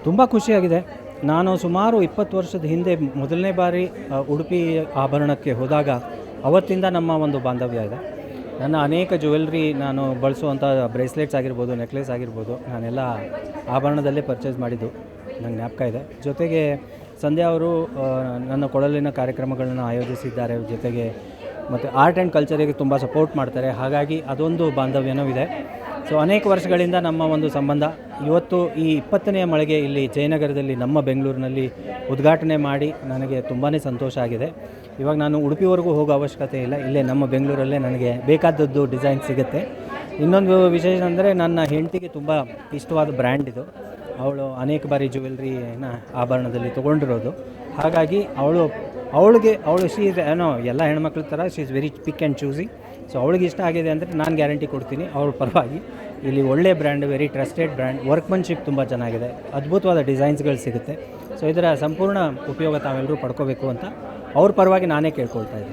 ತುಂಬ ಖುಷಿಯಾಗಿದೆ. ನಾನು ಸುಮಾರು 20 ವರ್ಷದ ಹಿಂದೆ ಮೊದಲನೇ ಬಾರಿ ಉಡುಪಿ ಆಭರಣಕ್ಕೆ ಹೋದಾಗ ಅವತ್ತಿಂದ ನಮ್ಮ ಒಂದು ಬಾಂಧವ್ಯ ಇದೆ. ನನ್ನ ಅನೇಕ ಜ್ಯುವೆಲ್ರಿ ನಾನು ಬಳಸುವಂಥ ಬ್ರೇಸ್ಲೆಟ್ಸ್ ಆಗಿರ್ಬೋದು, ನೆಕ್ಲೆಸ್ ಆಗಿರ್ಬೋದು, ನಾನೆಲ್ಲ ಆಭರಣದಲ್ಲೇ ಪರ್ಚೇಸ್ ಮಾಡಿದ್ದು ನಂಗೆ ಜ್ಞಾಪಕ ಇದೆ. ಜೊತೆಗೆ ಸಂಧ್ಯಾ ಅವರು ನನ್ನ ಕೊಳಲಿನ ಕಾರ್ಯಕ್ರಮಗಳನ್ನು ಆಯೋಜಿಸಿದ್ದಾರೆ. ಜೊತೆಗೆ ಮತ್ತು ಆರ್ಟ್ ಆ್ಯಂಡ್ ಕಲ್ಚರಿಗೆ ತುಂಬ ಸಪೋರ್ಟ್ ಮಾಡ್ತಾರೆ. ಹಾಗಾಗಿ ಅದೊಂದು ಬಾಂಧವ್ಯನೂ ಇದೆ. ಸೊ ಅನೇಕ ವರ್ಷಗಳಿಂದ ನಮ್ಮ ಒಂದು ಸಂಬಂಧ ಇವತ್ತು ಈ 20ನೇ ಮಳಿಗೆ ಇಲ್ಲಿ ಜಯನಗರದಲ್ಲಿ ನಮ್ಮ ಬೆಂಗಳೂರಿನಲ್ಲಿ ಉದ್ಘಾಟನೆ ಮಾಡಿ ನನಗೆ ತುಂಬಾ ಸಂತೋಷ ಆಗಿದೆ. ಇವಾಗ ನಾನು ಉಡುಪಿವರೆಗೂ ಹೋಗೋ ಅವಶ್ಯಕತೆ ಇಲ್ಲ, ಇಲ್ಲೇ ನಮ್ಮ ಬೆಂಗಳೂರಲ್ಲೇ ನನಗೆ ಬೇಕಾದದ್ದು ಡಿಸೈನ್ ಸಿಗುತ್ತೆ. ಇನ್ನೊಂದು ವಿಶೇಷ ಅಂದರೆ ನನ್ನ ಹೆಂಡತಿಗೆ ತುಂಬ ಇಷ್ಟವಾದ ಬ್ರ್ಯಾಂಡ್ ಇದು. ಅವಳು ಅನೇಕ ಬಾರಿ ಜ್ಯುವೆಲ್ರಿನ ಆಭರಣದಲ್ಲಿ ತೊಗೊಂಡಿರೋದು. ಹಾಗಾಗಿ ಅವಳು ಶಿ ಇಸ್ ಎಲ್ಲ ಹೆಣ್ಮಕ್ಳ ಥರ she is very pick and choosy. So ಅವಳಿಗೆ ಇಷ್ಟ ಆಗಿದೆ ಅಂದರೆ ನಾನು ಗ್ಯಾರಂಟಿ ಕೊಡ್ತೀನಿ ಅವಳ ಪರವಾಗಿ. ಇಲ್ಲಿ ಒಳ್ಳೆ brand, very trusted brand, workmanship ತುಂಬ ಚೆನ್ನಾಗಿದೆ, ಅದ್ಭುತವಾದ ಡಿಸೈನ್ಸ್ಗಳು ಸಿಗುತ್ತೆ. ಸೊ ಇದರ ಸಂಪೂರ್ಣ ಉಪಯೋಗ ತಾವೆಲ್ಲರೂ ಪಡ್ಕೋಬೇಕು ಅಂತ ಅವ್ರ ಪರವಾಗಿ ನಾನೇ ಕೇಳ್ಕೊಳ್ತಾ ಇದ್ದೀನಿ.